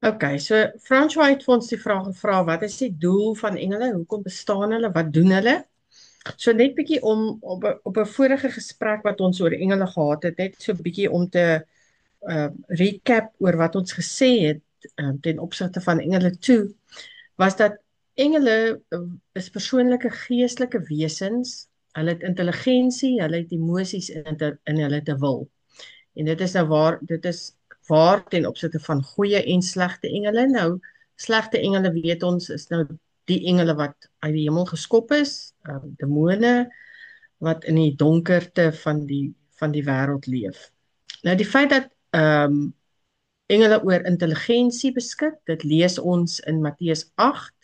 Okay, so François het vir ons die vraag gevra, wat is die doel van engele? Hoekom bestaan hulle? Wat doen hulle? So net bietjie om op 'n vorige gesprek wat ons oor engele gehad het, net so bietjie om te recap oor wat ons gesê het ten opsigte van engele toe, was dat engele is persoonlike geestelike wesens. Hulle het intelligensie, hulle het emosies en hulle het 'n wil. En dit is nou waar ten opsigte van goeie en slegte engele. Nou, slegte engele weet ons is nou die engele wat uit die hemel geskop is, demone wat in die donkerte van die wêreld leef. Nou die feit dat engele oor intelligensie beskik, dit lees ons in Matteus 8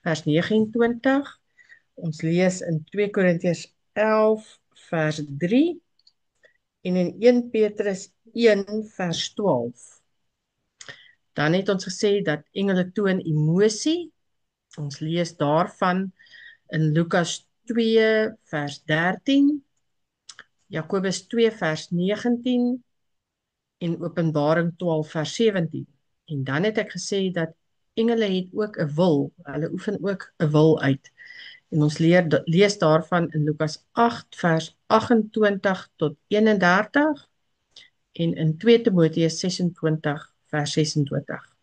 vers 29. Ons lees in 2 Korintiërs 11 vers 3 en in 1 Petrus 1 vers 12. Dan het ons gesê dat engele toon emosie. Ons lees daarvan in Lukas 2 vers 13, Jakobus 2 vers 19 en Openbaring 12 vers 17. En dan het ek gesê dat engele het ook 'n wil. Hulle oefen ook 'n wil uit. En ons lees daarvan in Lukas 8 vers 28 tot 31 en in 2 Timoteus 26 vers 26.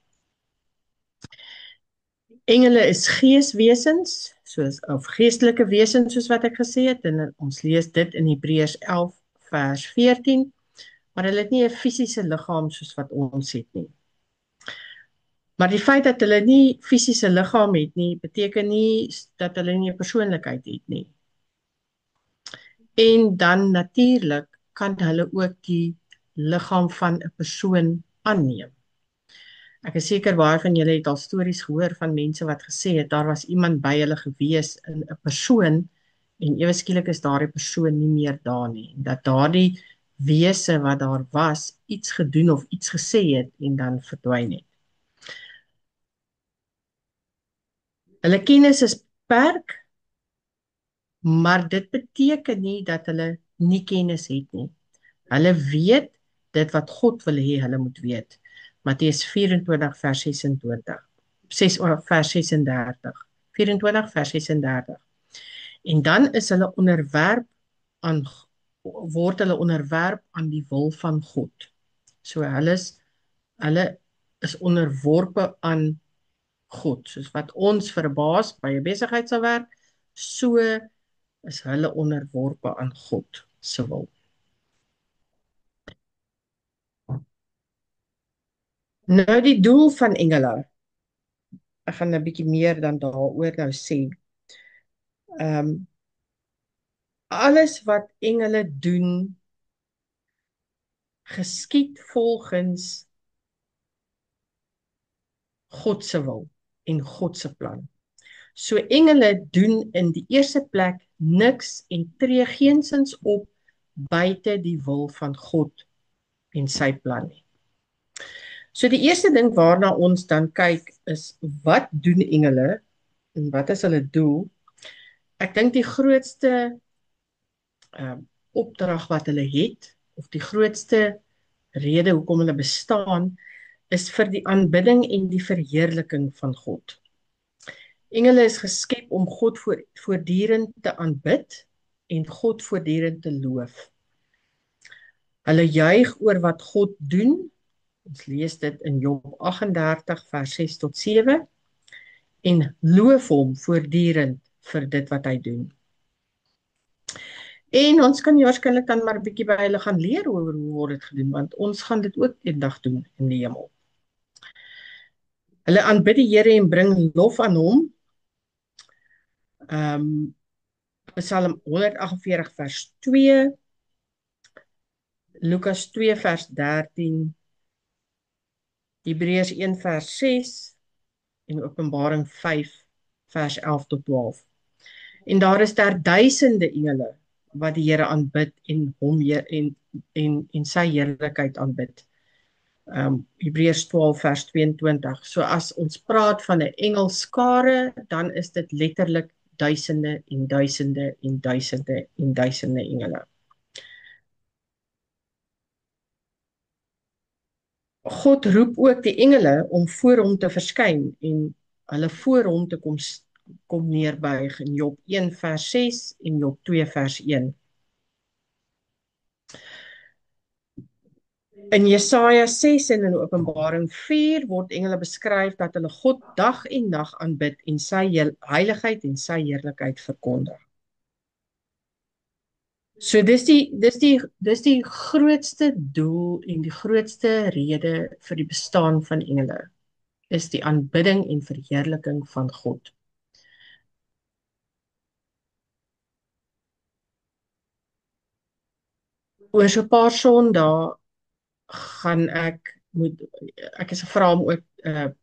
Engele is geeswesens, of geestelike wesens soos wat ek gesê het, en ons lees dit in Hebreërs 11 vers 14, maar hulle het nie 'n fisiese liggaam soos wat ons het nie. Maar die feit dat hulle nie fisiese liggaam het nie, beteken nie dat hulle nie 'n persoonlikheid het nie. En dan natuurlik kan hulle ook die liggaam van 'n persoon aanneem. Ek is seker baie van julle het al stories gehoor van mense wat gesê het daar was iemand by hulle gewees in 'n persoon en ewe skielik is daardie persoon nie meer daar nie. En dat daardie wese wat daar was iets gedoen of iets gesê het en dan verdwyn het. Hulle kennis is beperk, maar dit beteken nie dat hulle nie kennis het nie. Hulle weet dit wat God wil hê hulle moet weet. Matteus 24 vers 26. 6 vers 36. 24 vers 36. En dan is hulle word hulle onderwerp aan die wil van God. So hulle is onderworpe aan God, soos wat ons vir 'n baas by 'n besigheid sal werk, so is hulle onderworpe aan God se wil. Nou die doel van engele. Ek gaan 'n bietjie meer dan daaroor nou sê. Alles wat engele doen, geskied volgens God se wil en God se plan. So engele doen in die eerste plek niks en tree geensins op buite die wil van God en sy plan nie. So die eerste ding waarna ons dan kyk is, wat doen engele en wat is hulle doel? Ek dink die grootste opdrag wat hulle het, of die grootste rede hoekom hulle bestaan, is vir die aanbidding en die verheerliking van God. Engele is geskep om God voortdurend te aanbid en God voortdurend te loof. Hulle juig oor wat God doen. Ons lees dit in Job 38 vers 6 tot 7 en loof hom voortdurend vir dit wat hy doen. En ons kan waarskynlik dan maar 'n bietjie by hulle gaan leer oor hoe word dit gedoen, want ons gaan dit ook eendag doen in die hemel. Hulle aanbid die Here en bring lof aan hom. Psalm 148 vers 2, Lukas 2 vers 13, Hebreërs 1 vers 6 en Openbaring 5 vers 11 tot 12. En daar is daar duisende engele wat die Here aanbid en hom en sy heerlikheid aanbid. Hebreërs 12 vers 22. So as ons praat van 'n engelskare, dan is dit letterlik duisende en duisende en duisende en duisende engele. God roep ook die engele om voor hom te verskyn en hulle voor hom te kom neerbuig in Job 1 vers 6 en Job 2 vers 1. In Jesaja 6 en in Openbaring 4 word engele beskryf dat hulle God dag en nag aanbid en sy heiligheid en sy heerlikheid verkondig. So dis die grootste doel en die grootste rede vir die bestaan van engele is die aanbidding en verheerliking van God. Oor so 'n paar Sondae gaan ek is gevra om ook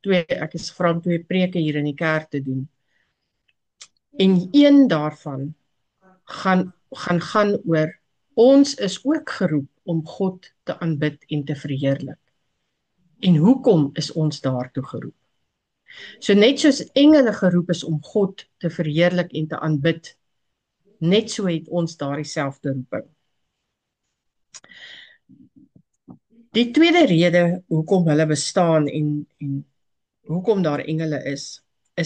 twee preke hier in die kerk te doen. En een daarvan gaan oor ons is ook geroep om God te aanbid en te verheerlik. En hoekom is ons daartoe geroep? So net soos engele geroep is om God te verheerlik en te aanbid, net so het ons daardie selfde roeping. Die tweede rede hoekom hulle bestaan en hoekom daar engele is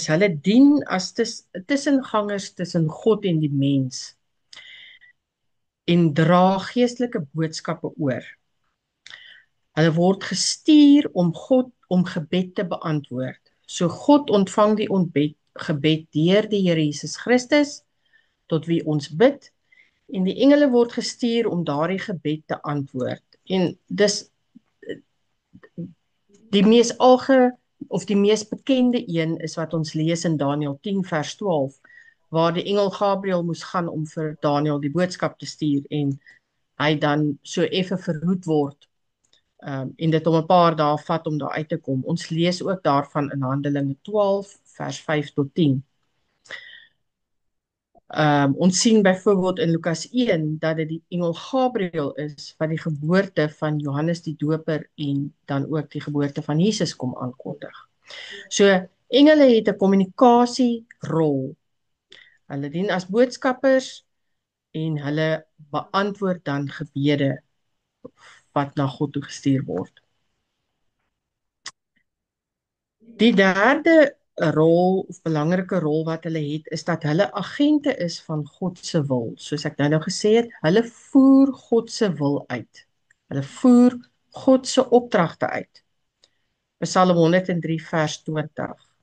hulle dien as tussengangers tussen God en die mens en dra geestelike boodskappe oor. Hulle word gestuur om gebed te beantwoord. So God ontvang die gebed deur die Here Jesus Christus tot wie ons bid en die engele word gestuur om daardie gebed te antwoord. En dis die mees bekende een is wat ons lees in Daniël 10 vers 12 waar die engel Gabriël moes gaan om vir Daniël die boodskap te stuur en hy dan so effe verhoed word en dit om 'n paar dae vat om daar uit te kom. Ons lees ook daarvan in Handelinge 12 vers 5 tot 10. Ons sien byvoorbeeld in Lukas 1 dat dit die engel Gabriël is wat die geboorte van Johannes die Doper en dan ook die geboorte van Jesus kom aankondig. So engele het 'n kommunikasierol. Hulle dien as boodskappers en hulle beantwoord dan gebede wat na God toe gestuur word. Die derde rol of belangrike rol wat hulle het is dat hulle agente is van God se wil. Soos ek nou gesê het, hulle voer God se wil uit. Hulle voer God se opdragte uit. Psalm 103 vers 20.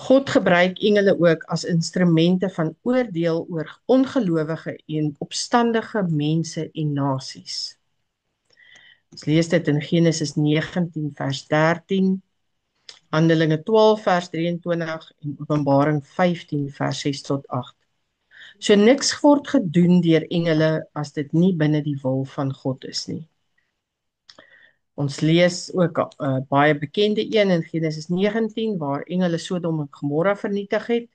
God gebruik engele ook as instrumente van oordeel oor ongelowige en opstandige mense en nasies. Ons lees dit in Genesis 19 vers 13, Handelinge 12 vers 23 en Openbaring 15 vers 6 tot 8. So niks word gedoen deur engele as dit nie binne die wil van God is nie. Ons lees ook 'n baie bekende een in Genesis 19 waar engele Sodom en Gomorra vernietig het.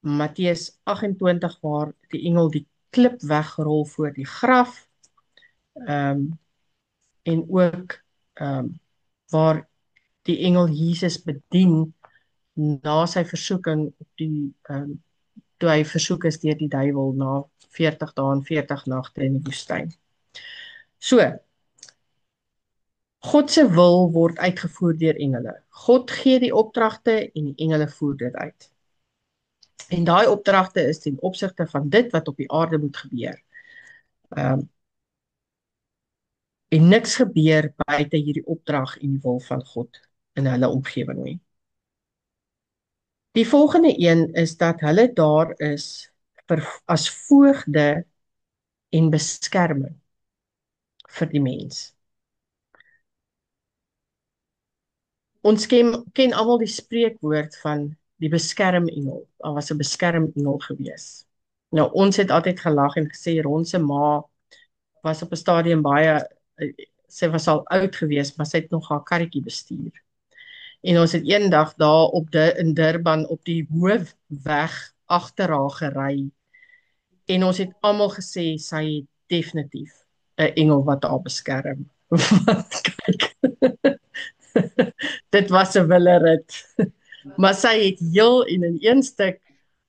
Matteus 28 waar die engel die klip wegrol voor die graf. En ook waar die engel Jesus bedien na sy versoeking op die toe hy versoek is deur die duiwel na 40 dae en 40 nagte in die woestyn. So God se wil word uitgevoer deur engele. God gee die opdragte en die engele voer dit uit. En daai opdragte is ten opsigte van dit wat op die aarde moet gebeur. En niks gebeur buite hierdie opdrag en die wil van God in hulle omgewing nie. Die volgende een is dat hulle daar is as voogde en beskerming vir die mens. Ons ken almal die spreekwoord van die beskermengel. Daar was 'n beskermengel gewees. Nou ons het altyd gelag en gesê Ron se ma was op 'n stadium baie sy was al oud gewees, maar sy het nog haar karretjie bestuur. En ons het eendag daar in Durban op die hoofweg agter haar gery. En ons het almal gesê sy het definitief 'n engel wat haar beskerm. Want kyk. Dit was 'n willerit. Maar sy het heel en in een stuk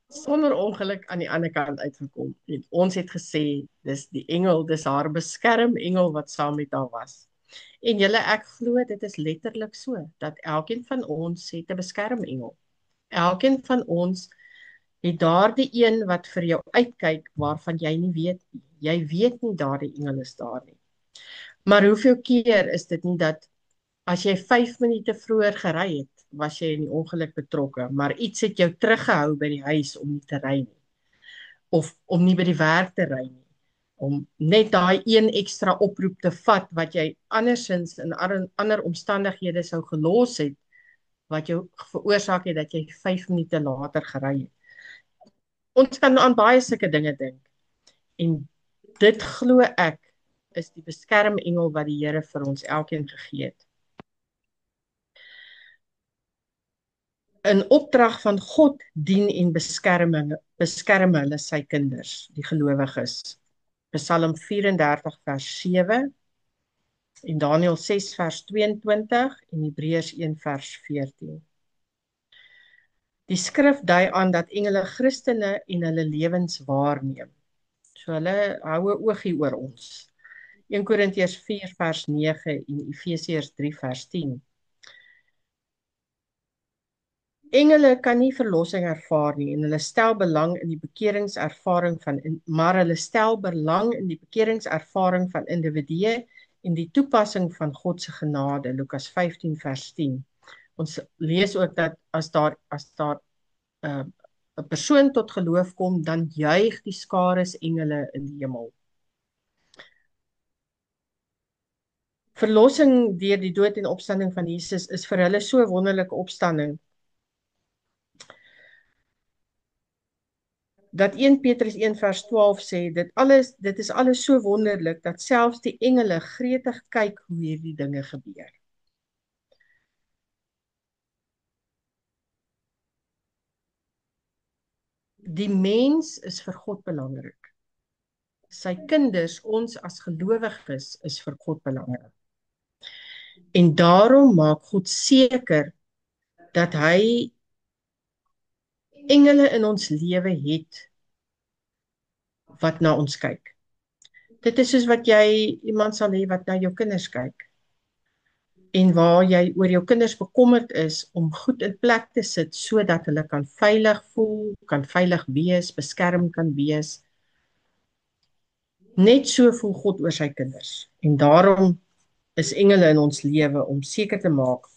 sonder ongeluk aan die ander kant uitgekom. En ons het gesê dis die engel, dis haar beskermengel wat saam met haar was. En julle, ek glo dit is letterlik so, dat elkeen van ons het 'n beskermengel. Elkeen van ons het daardie een wat vir jou uitkyk waarvan jy nie weet nie. Jy weet nie daardie engel is daar nie. Maar hoeveel keer is dit nie dat as jy 5 minute vroeër gery het, was jy in die ongeluk betrokke, maar iets het jou teruggehou by die huis om nie te ry nie, of om nie by die werk te ry nie, om net daai een ekstra oproep te vat wat jy andersins in ander omstandighede sou gelos het, wat jou veroorsaak het dat jy 5 minute later gery het. Ons kan aan baie sulke dinge dink. En dit glo ek is die beskermengel wat die Here vir ons elkeen gegee het. In opdrag van God dien en beskerm hulle sy kinders, die gelowiges. Psalm 34 vers 7 en Daniël 6 vers 22 en Hebreërs 1 vers 14. Die skrif dui aan dat engele Christene en hulle lewens waarneem. So hulle hou 'n oogie oor ons. 1 Korintiërs 4 vers 9 en Efesiërs 3 vers 10. Engele kan nie verlossing ervaar nie en hulle stel belang in die bekeringservaring maar hulle stel belang in die bekeringservaring van individue en die toepassing van God se genade, Lukas 15 vers 10. Ons lees ook dat as daar 'n persoon tot geloof kom, dan juig die skares engele in die hemel. Verlossing deur die dood en opstanding van Jesus is vir hulle so 'n wonderlike opstanding dat 1 Petrus 1 vers 12 sê, dit is alles so wonderlik dat selfs die engele gretig kyk hoe hierdie dinge gebeur. Die mens is vir God belangrik. Sy kinders, ons as gelowiges, is vir God belangrik. En daarom maak God seker dat hy engele in ons lewe het wat na ons kyk. Dit is soos wat jy iemand sal hê wat na jou kinders kyk. En waar jy oor jou kinders bekommerd is om goed in plek te sit sodat hulle kan veilig voel, kan veilig wees, beskerm kan wees. Net so voel God oor sy kinders. En daarom is engele in ons lewe om seker te maak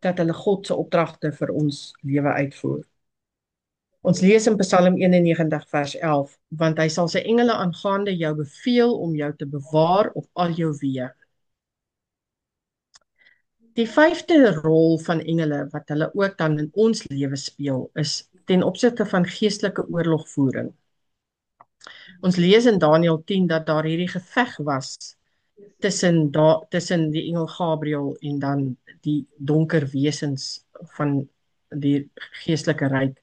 dat hulle God se opdragte vir ons lewe uitvoer. Ons lees in Psalm 91 vers 11, want hy sal sy engele aangaande jou beveel om jou te bewaar op al jou weë. Die 5de rol van engele wat hulle ook dan in ons lewe speel, is ten opsigte van geestelike oorlogvoering. Ons lees in Daniël 10 dat daar hierdie geveg was tussen die engel Gabriël en dan die donker wesens van die geestelike ryk.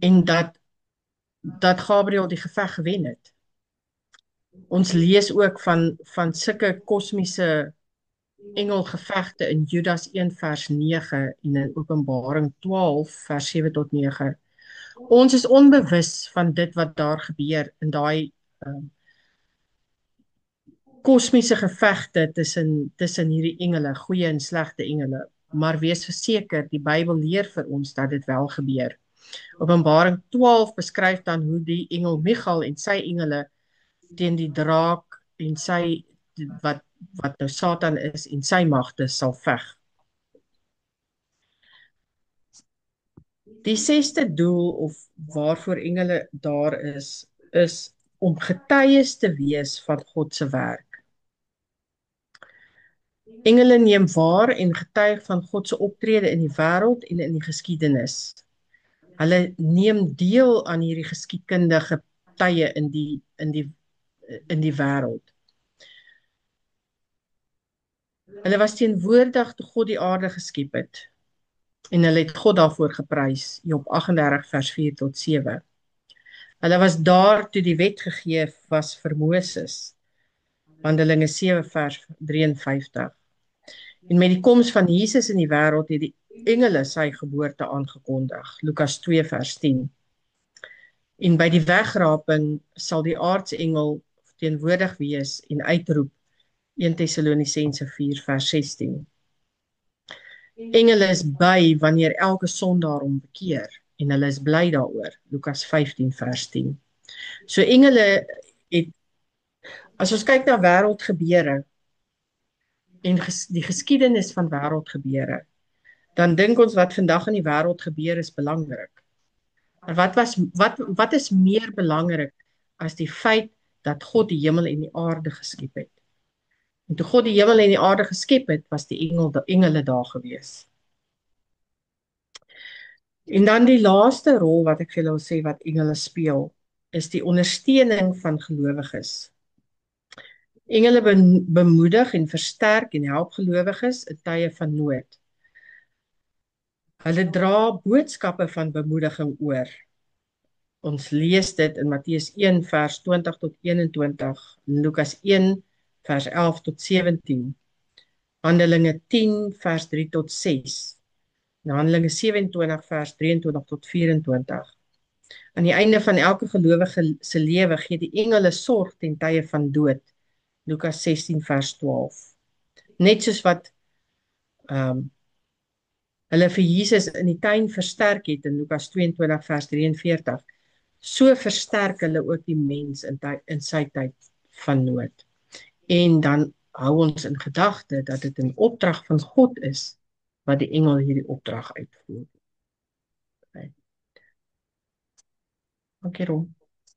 En dat Gabriël die geveg gewen het. Ons lees ook van sulke kosmiese engelgevegte in Judas 1 vers 9 en in Openbaring 12 vers 7 tot 9. Ons is onbewus van dit wat daar gebeur in daai kosmiese gevegte tussen hierdie engele, goeie en slegte engele. Maar wees verseker, die Bybel leer vir ons dat dit wel gebeur. Openbaring 12 beskryf dan hoe die engel Michael en sy engele teen die draak en sy wat nou Satan is en sy magte sal veg. Die 6de doel of waarvoor engele daar is om getuies te wees van God se werk. Engele neem waar en getuig van God se optrede in die wêreld en in die geskiedenis. Hulle neem deel aan hierdie geskiedkundige tye in die wêreld. Hulle was teenwoordig toe God die aarde geskep het. En hulle het God daarvoor geprys, Job 38 vers 4 tot 7. Hulle was daar toe die wet gegee was vir Moses, Handelinge 7 vers 53. En met die koms van Jesus in die wêreld het die engele sy geboorte aangekondig, Lukas 2 vers 10. En by die wegraping sal die aardsengel teenwoordig wees en uitroep, 1 Tessalonisense 4 vers 16. Engele is by wanneer elke sondaar hom bekeer en hulle is bly daaroor. Lukas 15 vers 10. So engele het, as ons kyk na wêreldgebeure en die geskiedenis van wêreldgebeure, dan dink ons wat vandag in die wêreld gebeur is belangrik. Maar wat is meer belangrik as die feit dat God die hemel en die aarde geskep het? En toe God die hemel en die aarde geskep het, was die engele daar gewees. En dan die laaste rol wat ek vir julle wil sê wat engele speel, is die ondersteuning van gelowiges. Engele bemoedig en versterk en help gelowiges in tye van nood. Hulle dra boodskappe van bemoediging oor. Ons lees dit in Matteus 1 vers 20 tot 21, Lukas 1 vers 11 tot 17, Handelinge 10 vers 3 tot 6, en Handelinge 27 vers 23 tot 24. Aan die einde van elke gelowige se lewe gee die engele sorg ten tye van dood, Lukas 16 vers 12. Net soos wat hulle vir Jesus in die tuin versterk het in Lukas 22 vers 43, so versterk hulle ook die mens in sy tyd van nood. En dan hou ons in gedagte dat dit 'n opdrag van God is wat die engel hierdie opdrag uitvoer. Okay. Dankie Ron.